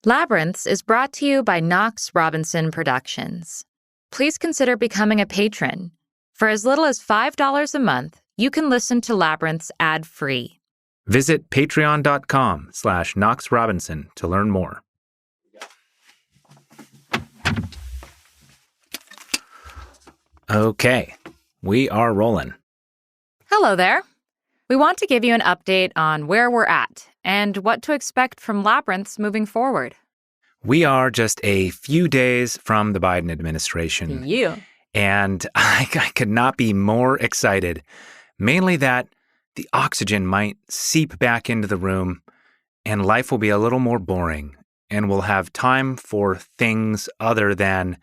Labyrinths is brought to you by Knox Robinson Productions. Please consider becoming a patron. For as little as $5 a month, you can listen to Labyrinths ad-free. Visit patreon.com/Knox Robinson to learn more. Okay, we are rolling. Hello there. We want to give you an update on where we're at and what to expect from Labyrinths moving forward. We are just a few days from the Biden administration. Yeah. And I could not be more excited. Mainly that the oxygen might seep back into the room and life will be a little more boring and we'll have time for things other than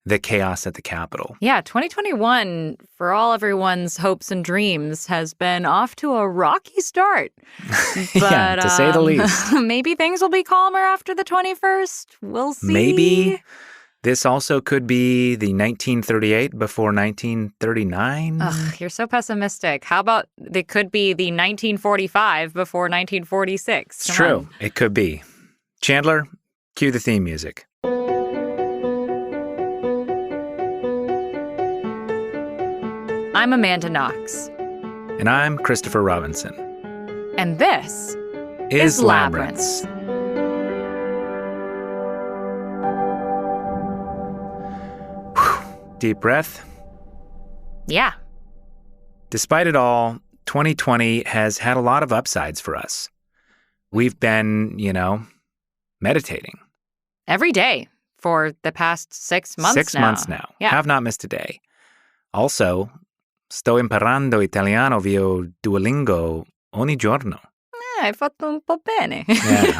the chaos at the Capitol. Yeah, 2021, for all everyone's hopes and dreams, has been off to a rocky start. But, yeah, to say the least. Maybe things will be calmer after the 21st. We'll see. Maybe. This also could be the 1938 before 1939. Ugh, you're so pessimistic. How about it could be the 1945 before 1946? It's true. It could be. Chandler, cue the theme music. I'm Amanda Knox. And I'm Christopher Robinson. And this is Labyrinths. Deep breath. Yeah. Despite it all, 2020 has had a lot of upsides for us. We've been, meditating. Every day for the past 6 months now. 6 months now. Yeah. Have not missed a day. Also, sto imparando italiano via Duolingo ogni giorno. Hai fatto un po' bene. Yeah.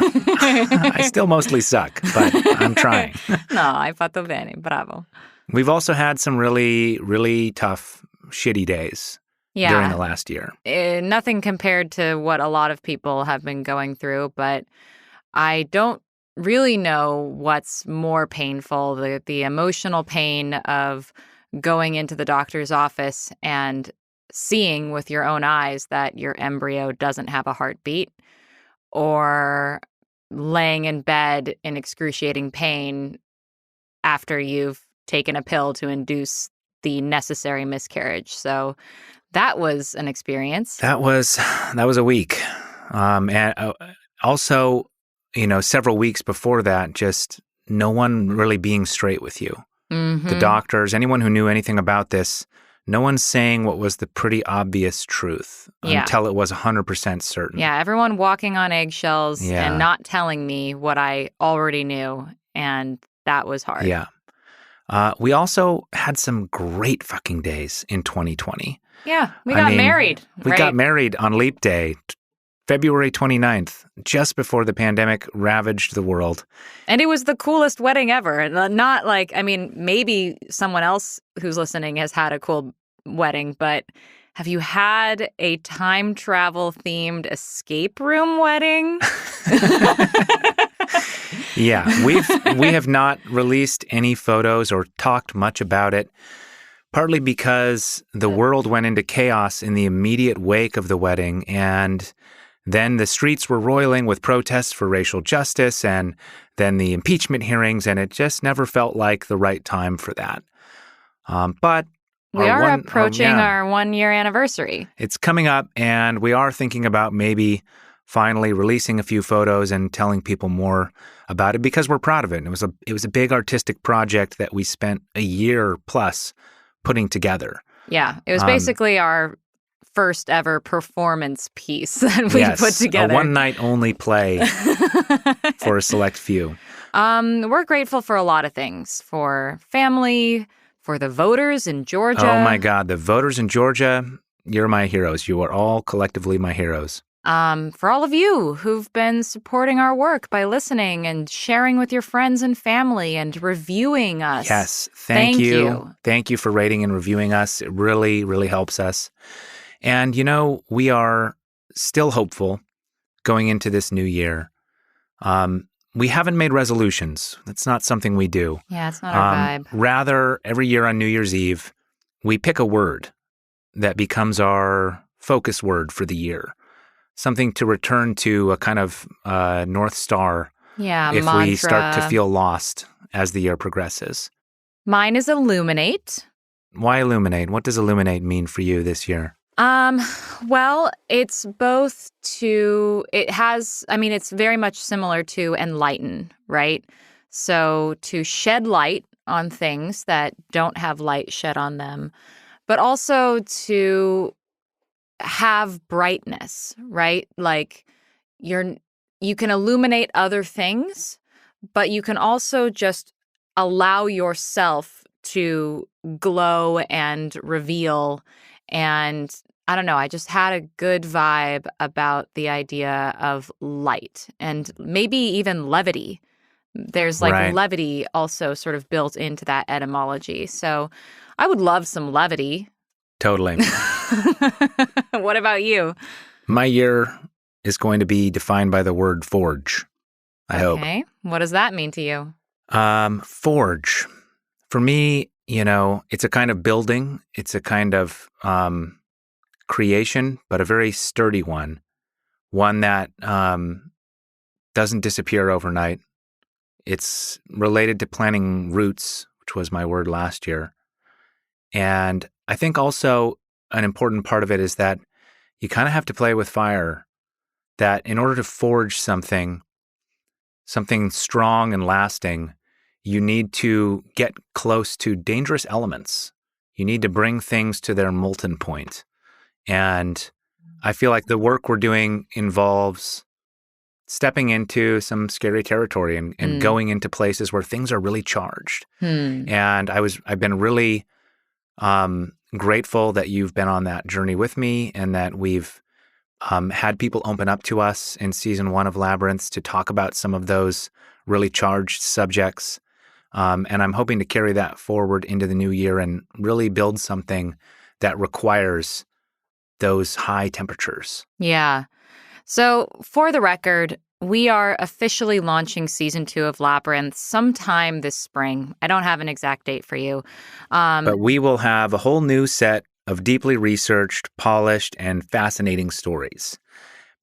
I still mostly suck, but I'm trying. No, hai fatto bene. Bravo. We've also had some really, really tough, shitty days during the last year. Nothing compared to what a lot of people have been going through, but I don't really know what's more painful, the emotional pain of going into the doctor's office and seeing with your own eyes that your embryo doesn't have a heartbeat, or laying in bed in excruciating pain after you've taken a pill to induce the necessary miscarriage. So that was an experience. That was a week. And also, several weeks before that, just no one really being straight with you. Mm-hmm. The doctors, anyone who knew anything about this, no one's saying what was the pretty obvious truth until it was 100% certain. Yeah, everyone walking on eggshells and not telling me what I already knew, and that was hard. Yeah. We also had some great fucking days in 2020. Yeah, we got married. We got married on Leap Day, February 29th, just before the pandemic ravaged the world. And it was the coolest wedding ever. Not like, maybe someone else who's listening has had a cool wedding, but have you had a time travel themed escape room wedding? Yeah, we have not released any photos or talked much about it, partly because the world went into chaos in the immediate wake of the wedding, and then the streets were roiling with protests for racial justice, and then the impeachment hearings, and it just never felt like the right time for that. But we are approaching our 1-year anniversary. It's coming up, and we are thinking about maybe finally releasing a few photos and telling people more about it because we're proud of it. And it was a big artistic project that we spent a year plus putting together. Yeah, it was basically our first ever performance piece that we put together. A one-night only play for a select few. We're grateful for a lot of things. For family, for the voters in Georgia. Oh my God, the voters in Georgia, you're my heroes. You are all collectively my heroes. For all of you who've been supporting our work by listening and sharing with your friends and family and reviewing us. Yes, thank you. Thank you for rating and reviewing us. It really, really helps us. And, we are still hopeful going into this new year. We haven't made resolutions. That's not something we do. Yeah, it's not our vibe. Rather, every year on New Year's Eve, we pick a word that becomes our focus word for the year. Something to return to, a kind of North Star Yeah, if mantra. we start to feel lost as the year progresses. Mine is illuminate. Why illuminate? What does illuminate mean for you this year? Well, it's both it's very much similar to enlighten, right? So to shed light on things that don't have light shed on them, but also to have brightness, right? Like you can illuminate other things, but you can also just allow yourself to glow and reveal. And I don't know, I just had a good vibe about the idea of light and maybe even levity. There's like Right. levity also sort of built into that etymology. So I would love some levity. Totally. What about you? My year is going to be defined by the word forge, I hope. Okay. What does that mean to you? Forge. For me, it's a kind of building. It's a kind of creation, but a very sturdy one. One that doesn't disappear overnight. It's related to planting roots, which was my word last year. And I think also an important part of it is that you kind of have to play with fire, that in order to forge something strong and lasting, you need to get close to dangerous elements. You need to bring things to their molten point. And I feel like the work we're doing involves stepping into some scary territory and going into places where things are really charged. And I've been really grateful that you've been on that journey with me and that we've had people open up to us in season 1 of Labyrinths to talk about some of those really charged subjects. And I'm hoping to carry that forward into the new year and really build something that requires those high temperatures. Yeah. So for the record, we are officially launching season 2 of Labyrinths sometime this spring. I don't have an exact date for you. But we will have a whole new set of deeply researched, polished, and fascinating stories.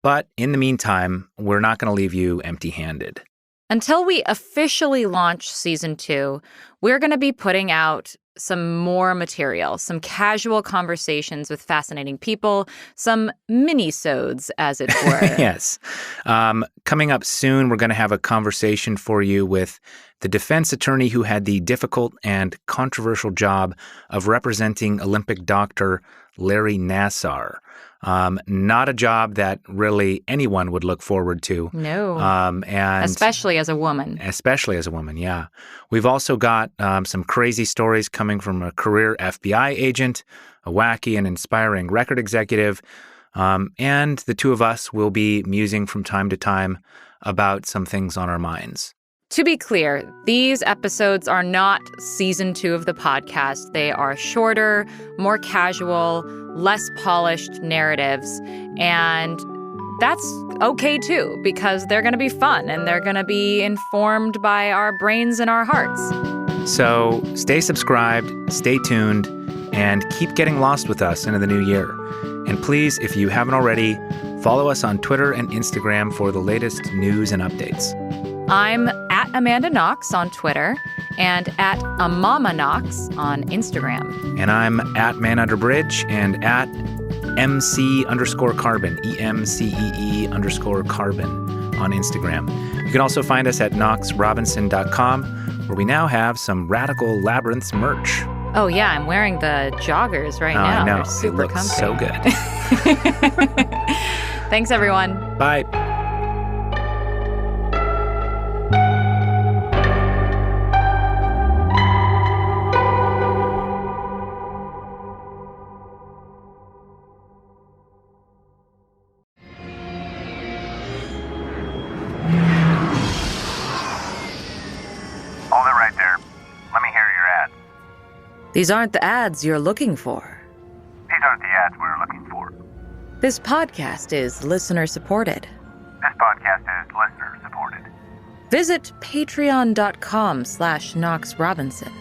But in the meantime, we're not going to leave you empty-handed. Until we officially launch season 2, we're going to be putting out some more material, some casual conversations with fascinating people, some mini-sodes, as it were. Yes. Coming up soon, we're going to have a conversation for you with the defense attorney who had the difficult and controversial job of representing Olympic doctor Larry Nassar. Not a job that really anyone would look forward to. No. And especially as a woman. Especially as a woman, yeah. We've also got some crazy stories coming from a career FBI agent, a wacky and inspiring record executive, and the two of us will be musing from time to time about some things on our minds. To be clear, these episodes are not season 2 of the podcast. They are shorter, more casual, less polished narratives. And that's okay too, because they're going to be fun and they're going to be informed by our brains and our hearts. So stay subscribed, stay tuned, and keep getting lost with us into the new year. And please, if you haven't already, follow us on Twitter and Instagram for the latest news and updates. I'm at Amanda Knox on Twitter and at Amama Knox on Instagram. And I'm at Man_Bridge and at MC_Carbon, EMCEE_Carbon on Instagram. You can also find us at knoxrobinson.com, where we now have some Radical Labyrinths merch. Oh, yeah, I'm wearing the joggers right now. I know. They're super it looks comfy. So good. Thanks, everyone. Bye. Hold it right there. Let me hear your ad. These aren't the ads you're looking for. These aren't the ads we're looking for. This podcast is listener-supported. This podcast is listener-supported. Visit patreon.com/Knox Robinson.